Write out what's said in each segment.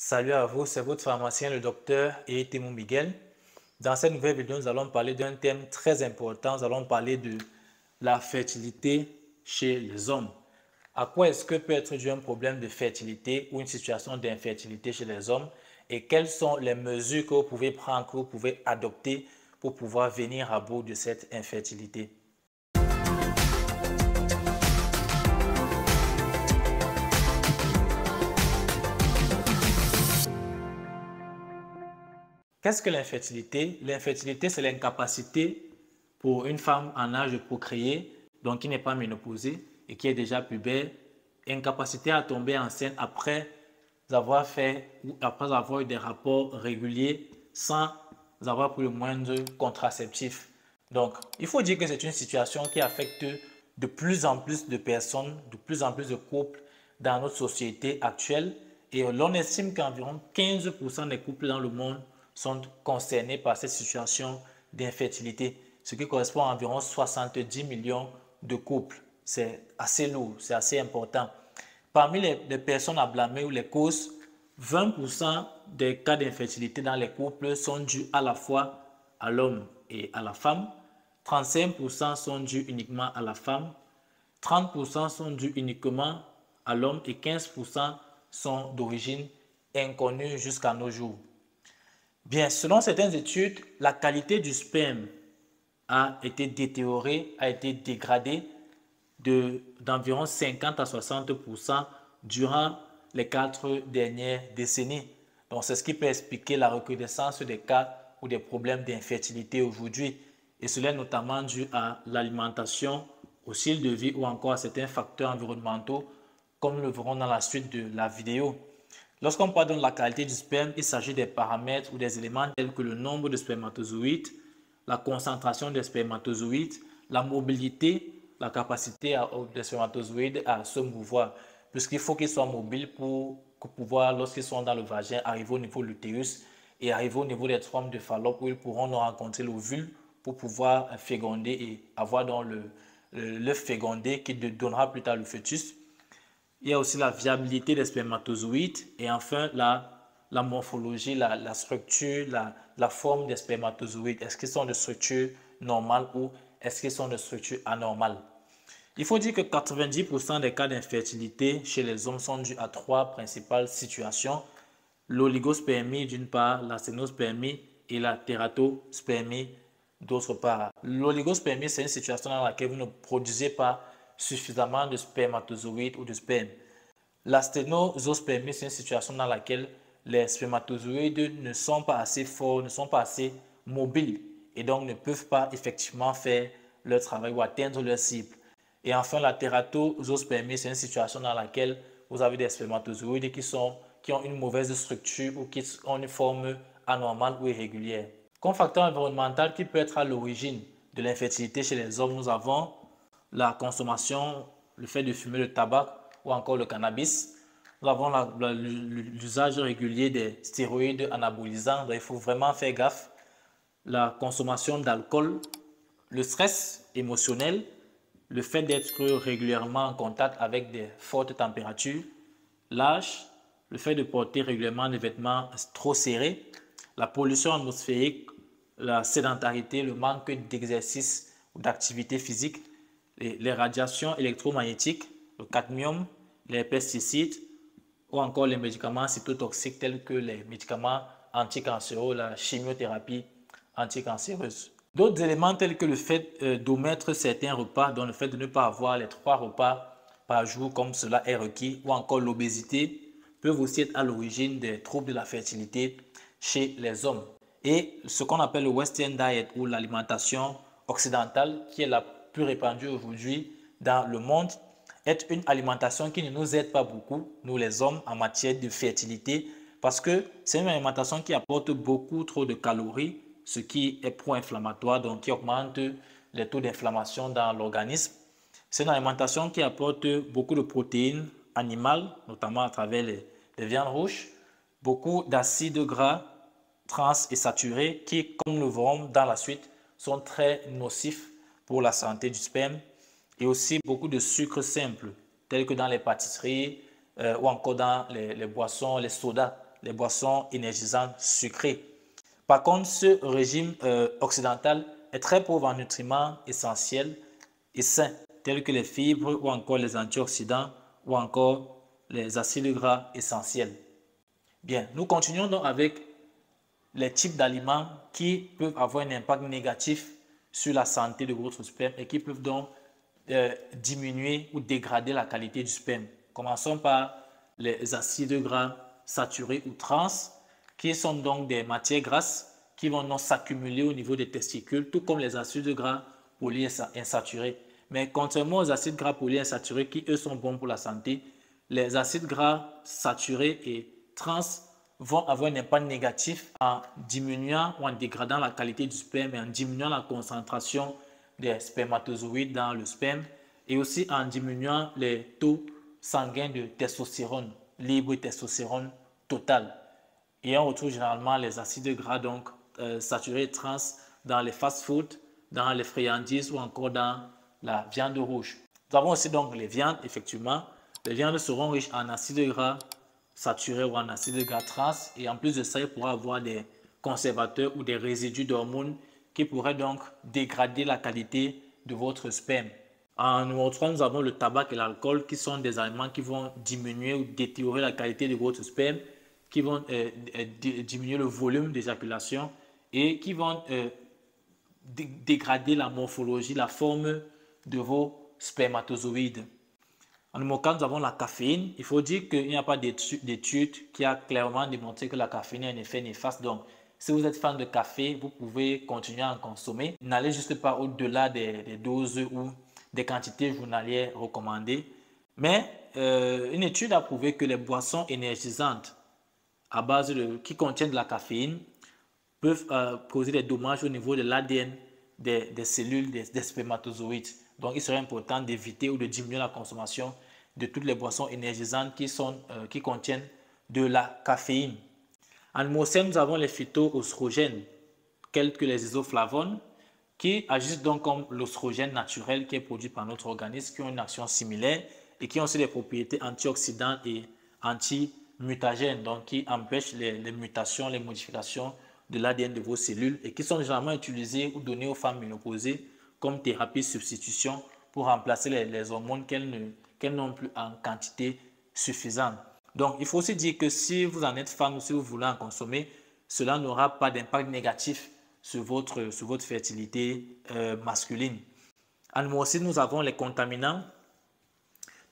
Salut à vous, c'est votre pharmacien, le docteur Timo Miguel. Dans cette nouvelle vidéo, nous allons parler d'un thème très important. Nous allons parler de la fertilité chez les hommes. À quoi est-ce que peut être dû un problème de fertilité ou une situation d'infertilité chez les hommes et quelles sont les mesures que vous pouvez prendre, que vous pouvez adopter pour pouvoir venir à bout de cette infertilité. Qu'est-ce que l'infertilité? L'infertilité, c'est l'incapacité pour une femme en âge de procréer, donc qui n'est pas ménopausée et qui est déjà pubère, incapacité à tomber enceinte après avoir fait ou après avoir eu des rapports réguliers sans avoir pris le moindre contraceptif. Donc, il faut dire que c'est une situation qui affecte de plus en plus de personnes, de plus en plus de couples dans notre société actuelle. Et l'on estime qu'environ 15% des couples dans le monde sont concernés par cette situation d'infertilité, ce qui correspond à environ 70 millions de couples. C'est assez lourd, c'est assez important. Parmi les personnes à blâmer ou les causes, 20% des cas d'infertilité dans les couples sont dus à la fois à l'homme et à la femme, 35% sont dus uniquement à la femme, 30% sont dus uniquement à l'homme et 15% sont d'origine inconnue jusqu'à nos jours. Bien, selon certaines études, la qualité du sperme a été détériorée, a été dégradée d'environ 50 à 60% durant les 4 dernières décennies. Donc, c'est ce qui peut expliquer la recrudescence des cas ou des problèmes d'infertilité aujourd'hui. Et cela est notamment dû à l'alimentation, au style de vie ou encore à certains facteurs environnementaux, comme nous le verrons dans la suite de la vidéo. Lorsqu'on parle de la qualité du sperme, il s'agit des paramètres ou des éléments tels que le nombre de spermatozoïdes, la concentration des spermatozoïdes, la mobilité, la capacité des spermatozoïdes à se mouvoir, puisqu'il faut qu'ils soient mobiles pour pouvoir, lorsqu'ils sont dans le vagin, arriver au niveau de l'utérus et arriver au niveau des trompes de Fallope où ils pourront nous rencontrer l'ovule pour pouvoir féconder et avoir donc le fécondé qui donnera plus tard le fœtus. Il y a aussi la viabilité des spermatozoïdes et enfin la morphologie, la structure, la forme des spermatozoïdes. Est-ce qu'ils sont de structure normale ou est-ce qu'ils sont de structure anormale? Il faut dire que 90% des cas d'infertilité chez les hommes sont dus à 3 principales situations. L'oligospermie d'une part, la sténospermie et la tératospermie d'autre part. L'oligospermie, c'est une situation dans laquelle vous ne produisez pas suffisamment de spermatozoïdes ou de sperme. La sténosospermie, c'est une situation dans laquelle les spermatozoïdes ne sont pas assez forts, ne sont pas assez mobiles et donc ne peuvent pas effectivement faire leur travail ou atteindre leur cible. Et enfin, la tératospermie, c'est une situation dans laquelle vous avez des spermatozoïdes qui ont une mauvaise structure ou qui ont une forme anormale ou irrégulière. Comme facteur environnemental qui peut être à l'origine de l'infertilité chez les hommes, nous avons la consommation, le fait de fumer le tabac ou encore le cannabis. Nous avons l'usage régulier des stéroïdes anabolisants, donc il faut vraiment faire gaffe. La consommation d'alcool, le stress émotionnel, le fait d'être régulièrement en contact avec des fortes températures, l'âge, le fait de porter régulièrement des vêtements trop serrés, la pollution atmosphérique, la sédentarité, le manque d'exercice ou d'activité physique, les radiations électromagnétiques, le cadmium, les pesticides ou encore les médicaments cytotoxiques tels que les médicaments anticancéreux, la chimiothérapie anticancéreuse. D'autres éléments tels que le fait d'omettre certains repas, donc le fait de ne pas avoir les 3 repas par jour comme cela est requis, ou encore l'obésité, peuvent aussi être à l'origine des troubles de la fertilité chez les hommes. Et ce qu'on appelle le Western Diet ou l'alimentation occidentale, qui est la plus répandue aujourd'hui dans le monde, est une alimentation qui ne nous aide pas beaucoup, nous les hommes, en matière de fertilité, parce que c'est une alimentation qui apporte beaucoup trop de calories, ce qui est pro-inflammatoire, donc qui augmente les taux d'inflammation dans l'organisme. C'est une alimentation qui apporte beaucoup de protéines animales, notamment à travers les viandes rouges, beaucoup d'acides gras trans et saturés qui, comme nous verrons dans la suite, sont très nocifs pour la santé du sperme, et aussi beaucoup de sucres simples, tels que dans les pâtisseries ou encore dans les boissons, les sodas, les boissons énergisantes sucrées. Par contre, ce régime occidental est très pauvre en nutriments essentiels et sains, tels que les fibres ou encore les antioxydants ou encore les acides gras essentiels. Bien, nous continuons donc avec les types d'aliments qui peuvent avoir un impact négatif sur la santé de votre sperme et qui peuvent donc diminuer ou dégrader la qualité du sperme. Commençons par les acides gras saturés ou trans, qui sont donc des matières grasses qui vont donc s'accumuler au niveau des testicules, tout comme les acides gras polyinsaturés. Mais contrairement aux acides gras polyinsaturés qui, eux, sont bons pour la santé, les acides gras saturés et trans vont avoir un impact négatif en diminuant ou en dégradant la qualité du sperme et en diminuant la concentration des spermatozoïdes dans le sperme et aussi en diminuant les taux sanguins de testostérone libre et testostérone total. Et on retrouve généralement les acides gras donc saturés trans dans les fast-foods, dans les friandises ou encore dans la viande rouge. Nous avons aussi donc les viandes, effectivement. Les viandes seront riches en acides gras saturés ou en acides gras trans et en plus de ça, il pourra avoir des conservateurs ou des résidus d'hormones qui pourraient donc dégrader la qualité de votre sperme. En numéro 3, nous avons le tabac et l'alcool qui sont des aliments qui vont diminuer ou détériorer la qualité de votre sperme, qui vont diminuer le volume d'éjaculation et qui vont dégrader la morphologie, la forme de vos spermatozoïdes. En numéro 4, nous avons la caféine. Il faut dire qu'il n'y a pas d'étude qui a clairement démontré que la caféine a un effet néfaste. Donc, si vous êtes fan de café, vous pouvez continuer à en consommer. N'allez juste pas au-delà des doses ou des quantités journalières recommandées. Mais une étude a prouvé que les boissons énergisantes à base qui contiennent de la caféine peuvent causer des dommages au niveau de l'ADN des cellules des spermatozoïdes. Donc, il serait important d'éviter ou de diminuer la consommation de toutes les boissons énergisantes qui contiennent de la caféine. En numéro 5, nous avons les phytoœstrogènes, tels que les isoflavones, qui agissent donc comme l'oestrogène naturel qui est produit par notre organisme, qui ont une action similaire et qui ont aussi des propriétés antioxydantes et anti-mutagènes, donc qui empêchent les mutations, les modifications de l'ADN de vos cellules et qui sont généralement utilisés ou donnés aux femmes ménopausées comme thérapie de substitution pour remplacer les hormones qu'elles n'ont plus en quantité suffisante. Donc, il faut aussi dire que si vous en êtes fan ou si vous voulez en consommer, cela n'aura pas d'impact négatif sur votre fertilité masculine. En numéro 6, nous avons les contaminants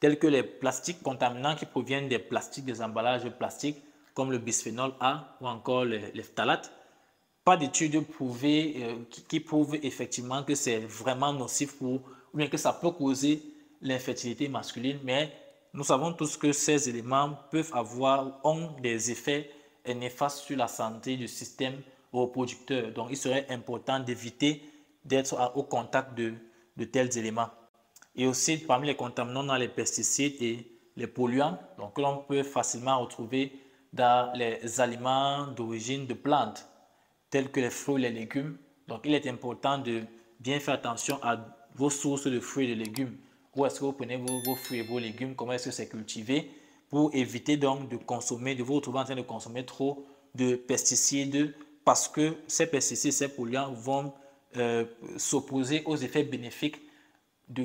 tels que les plastiques contaminants qui proviennent des plastiques, des emballages plastiques comme le bisphénol A ou encore les phtalates. Pas d'études qui prouvent effectivement que c'est vraiment nocif ou bien que ça peut causer l'infertilité masculine, mais nous savons tous que ces éléments ont des effets néfastes sur la santé du système reproducteur. Donc, il serait important d'éviter d'être au contact de tels éléments. Et aussi, parmi les contaminants, dans les pesticides et les polluants, donc que l'on peut facilement retrouver dans les aliments d'origine de plantes, tels que les fruits et les légumes. Donc, il est important de bien faire attention à vos sources de fruits et de légumes. Où est-ce que vous prenez vos fruits et vos légumes? Comment est-ce que c'est cultivé? Pour éviter donc de vous retrouver en train de consommer trop de pesticides parce que ces pesticides, ces polluants vont s'opposer aux effets bénéfiques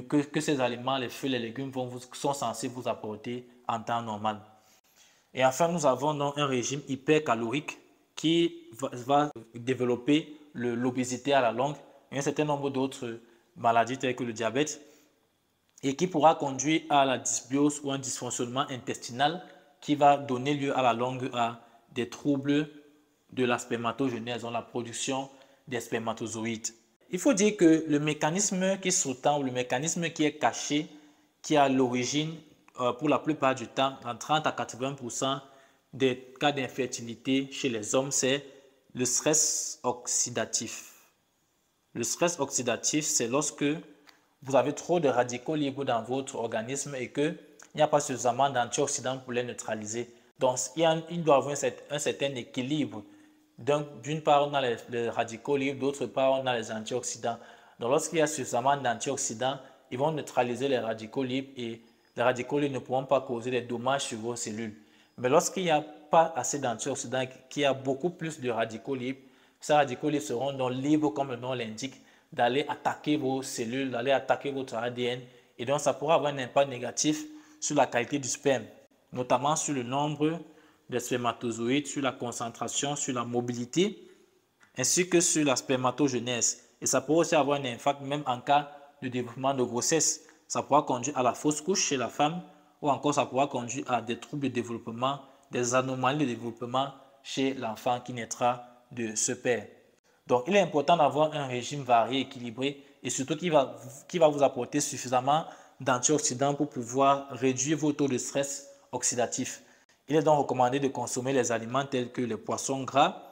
que ces aliments, les fruits et les légumes sont censés vous apporter en temps normal. Et enfin, nous avons donc un régime hypercalorique qui va développer l'obésité à la longue et un certain nombre d'autres maladies telles que le diabète et qui pourra conduire à la dysbiose ou un dysfonctionnement intestinal qui va donner lieu à la longue à des troubles de la spermatogenèse, dans la production des spermatozoïdes. Il faut dire que le mécanisme qui sous-tend ou le mécanisme qui est caché, qui est à l'origine, pour la plupart du temps, dans 30 à 80% des cas d'infertilité chez les hommes, c'est le stress oxydatif. Le stress oxydatif, c'est lorsque vous avez trop de radicaux libres dans votre organisme et qu'il n'y a pas suffisamment d'antioxydants pour les neutraliser. Donc, il doit y avoir un certain équilibre. Donc, d'une part, on a les radicaux libres, d'autre part, on a les antioxydants. Donc, lorsqu'il y a suffisamment d'antioxydants, ils vont neutraliser les radicaux libres et les radicaux libres ne pourront pas causer des dommages sur vos cellules. Mais lorsqu'il y a pas assez d'antioxydants, qu'il y a beaucoup plus de radicaux libres, ces radicaux libres seront donc libres, comme le nom l'indique, d'aller attaquer vos cellules, d'aller attaquer votre ADN. Et donc, ça pourra avoir un impact négatif sur la qualité du sperme, notamment sur le nombre de spermatozoïdes, sur la concentration, sur la mobilité, ainsi que sur la spermatogenèse. Et ça pourrait aussi avoir un impact même en cas de développement de grossesse. Ça pourra conduire à la fausse couche chez la femme, ou encore ça pourra conduire à des troubles de développement, des anomalies de développement chez l'enfant qui naîtra de ce père. Donc, il est important d'avoir un régime varié, équilibré et surtout qui va vous apporter suffisamment d'antioxydants pour pouvoir réduire vos taux de stress oxydatif. Il est donc recommandé de consommer les aliments tels que les poissons gras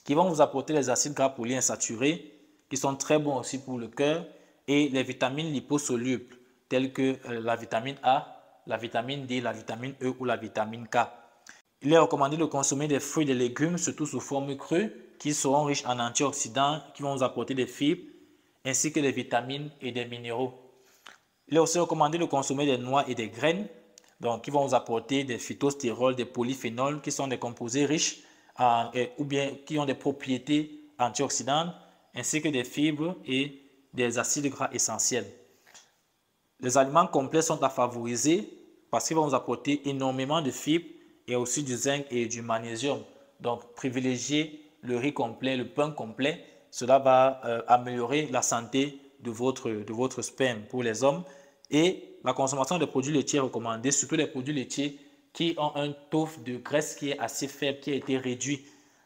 qui vont vous apporter les acides gras polyinsaturés qui sont très bons aussi pour le cœur et les vitamines liposolubles telles que la vitamine A, la vitamine D, la vitamine E ou la vitamine K. Il est recommandé de consommer des fruits et des légumes, surtout sous forme crue, qui seront riches en antioxydants, qui vont vous apporter des fibres, ainsi que des vitamines et des minéraux. Il est aussi recommandé de consommer des noix et des graines, donc qui vont vous apporter des phytostérols, des polyphénols, qui sont des composés riches ou bien qui ont des propriétés antioxydantes, ainsi que des fibres et des acides gras essentiels. Les aliments complets sont à favoriser parce qu'ils vont vous apporter énormément de fibres et aussi du zinc et du magnésium. Donc, privilégiez le riz complet, le pain complet. Cela va améliorer la santé de votre sperme pour les hommes. Et la consommation de produits laitiers est recommandée, surtout les produits laitiers qui ont un taux de graisse qui est assez faible, qui a été réduit.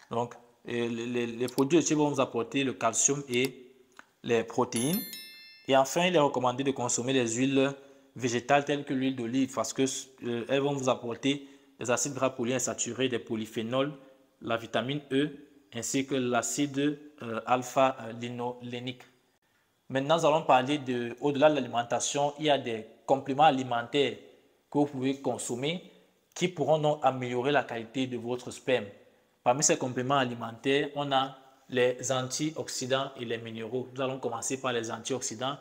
Donc, les produits laitiers vont vous apporter le calcium et les protéines. Et enfin, il est recommandé de consommer les huiles végétales telles que l'huile d'olive parce qu'elles vont vous apporter des acides gras polyinsaturés, des polyphénols, la vitamine E ainsi que l'acide alpha-linolénique. Maintenant, nous allons parler au-delà de l'alimentation, il y a des compléments alimentaires que vous pouvez consommer qui pourront donc améliorer la qualité de votre sperme. Parmi ces compléments alimentaires, on a les antioxydants et les minéraux. Nous allons commencer par les antioxydants.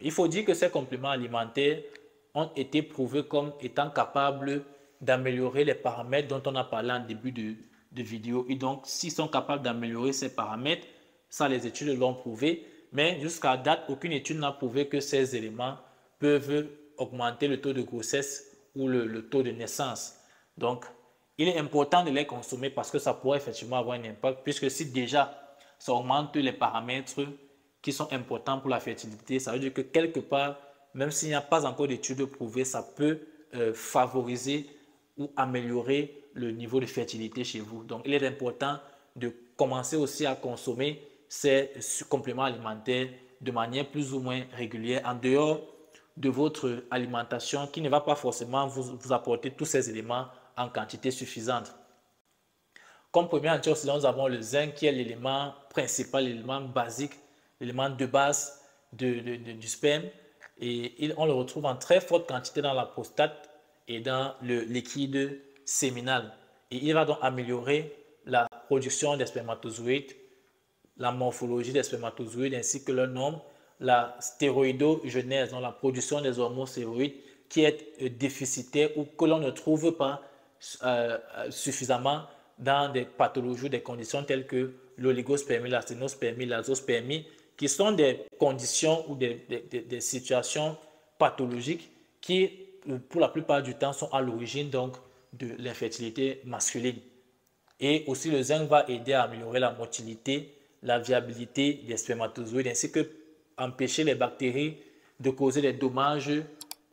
Il faut dire que ces compléments alimentaires ont été prouvés comme étant capables d'améliorer les paramètres dont on a parlé en début de vidéo. Et donc, s'ils sont capables d'améliorer ces paramètres, ça les études l'ont prouvé. Mais jusqu'à date, aucune étude n'a prouvé que ces éléments peuvent augmenter le taux de grossesse ou le taux de naissance. Donc, il est important de les consommer parce que ça pourrait effectivement avoir un impact, puisque si déjà ça augmente les paramètres qui sont importants pour la fertilité, ça veut dire que quelque part, même s'il n'y a pas encore d'études prouvées, ça peut favoriser ou améliorer le niveau de fertilité chez vous. Donc, il est important de commencer aussi à consommer ces compléments alimentaires de manière plus ou moins régulière en dehors de votre alimentation qui ne va pas forcément vous apporter tous ces éléments en quantité suffisante. Comme premier antioxydant, nous avons le zinc qui est l'élément principal, l'élément basique, l'élément de base du sperme. Et on le retrouve en très forte quantité dans la prostate et dans le liquide séminal. Et il va donc améliorer la production des spermatozoïdes, la morphologie des spermatozoïdes ainsi que leur nombre, la stéroïdogenèse, donc la production des hormones stéroïdes qui est déficitaire ou que l'on ne trouve pas suffisamment dans des pathologies, des conditions telles que l'oligospermie, la sténospermie, l'azospermie, qui sont des conditions ou des situations pathologiques qui, pour la plupart du temps, sont à l'origine donc de l'infertilité masculine. Et aussi, le zinc va aider à améliorer la motilité, la viabilité des spermatozoïdes, ainsi que empêcher les bactéries de causer des dommages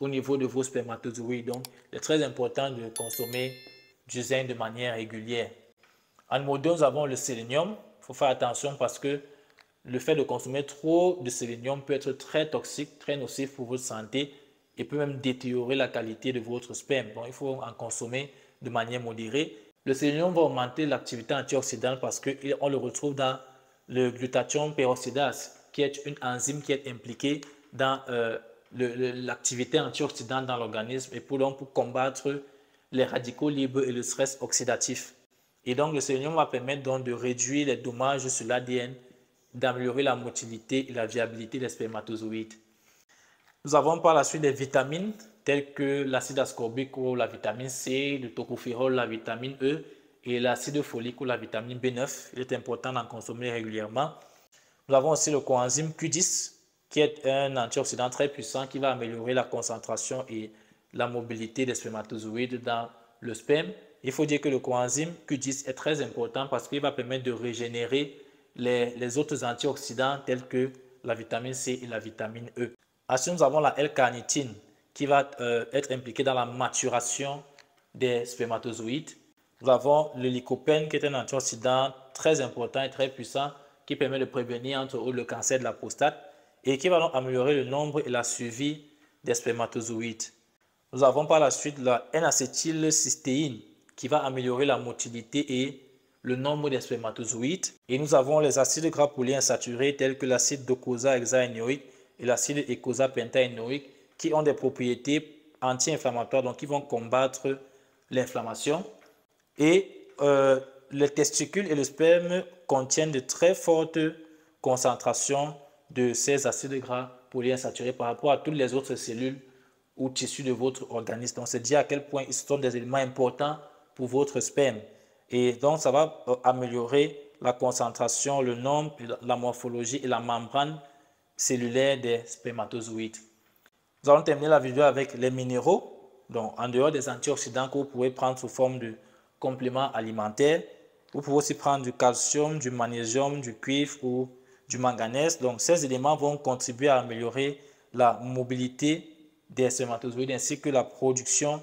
au niveau de vos spermatozoïdes. Donc, il est très important de consommer du zinc de manière régulière. En numéro 2, nous avons le sélénium. Il faut faire attention parce que le fait de consommer trop de sélénium peut être très toxique, très nocif pour votre santé et peut même détériorer la qualité de votre sperme. Donc, il faut en consommer de manière modérée. Le sélénium va augmenter l'activité antioxydante parce qu'on le retrouve dans le glutathione peroxydase, qui est une enzyme qui est impliquée dans l'activité antioxydante dans l'organisme et pour combattre les radicaux libres et le stress oxydatif. Et donc, le sélénium va permettre donc de réduire les dommages sur l'ADN, d'améliorer la motilité et la viabilité des spermatozoïdes. Nous avons par la suite des vitamines tels que l'acide ascorbique ou la vitamine C, le tocopherol, la vitamine E et l'acide folique ou la vitamine B9. Il est important d'en consommer régulièrement. Nous avons aussi le coenzyme Q10 qui est un antioxydant très puissant qui va améliorer la concentration et la mobilité des spermatozoïdes dans le sperme. Il faut dire que le coenzyme Q10 est très important parce qu'il va permettre de régénérer les autres antioxydants tels que la vitamine C et la vitamine E. Ensuite, nous avons la L-carnitine qui va être impliquée dans la maturation des spermatozoïdes. Nous avons le lycopène qui est un antioxydant très important et très puissant qui permet de prévenir entre autres le cancer de la prostate et qui va donc améliorer le nombre et la survie des spermatozoïdes. Nous avons par la suite la N-acétylcystéine qui va améliorer la motilité et le nombre des spermatozoïdes. Et nous avons les acides gras polyinsaturés tels que l'acide docosahexaénoïque et l'acide eicosapentaénoïque qui ont des propriétés anti-inflammatoires, donc qui vont combattre l'inflammation. Et les testicules et le sperme contiennent de très fortes concentrations de ces acides gras polyinsaturés par rapport à toutes les autres cellules ou tissus de votre organisme. Donc, c'est dire à quel point ils sont des éléments importants pour votre sperme. Et donc, ça va améliorer la concentration, le nombre, la morphologie et la membrane cellulaire des spermatozoïdes. Nous allons terminer la vidéo avec les minéraux. Donc, en dehors des antioxydants que vous pouvez prendre sous forme de compléments alimentaires, vous pouvez aussi prendre du calcium, du magnésium, du cuivre ou du manganèse. Donc, ces éléments vont contribuer à améliorer la mobilité des spermatozoïdes ainsi que la production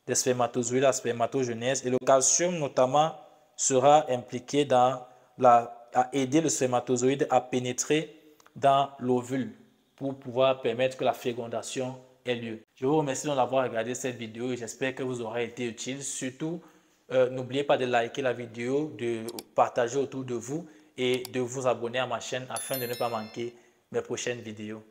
des spermatozoïdes, la spermatogenèse. Et le calcium, notamment, sera impliqué à aider le spermatozoïde à pénétrer dans l'ovule pour pouvoir permettre que la fécondation ait lieu. Je vous remercie d'avoir regardé cette vidéo et j'espère que vous aurez été utile. Surtout, n'oubliez pas de liker la vidéo, de partager autour de vous et de vous abonner à ma chaîne afin de ne pas manquer mes prochaines vidéos.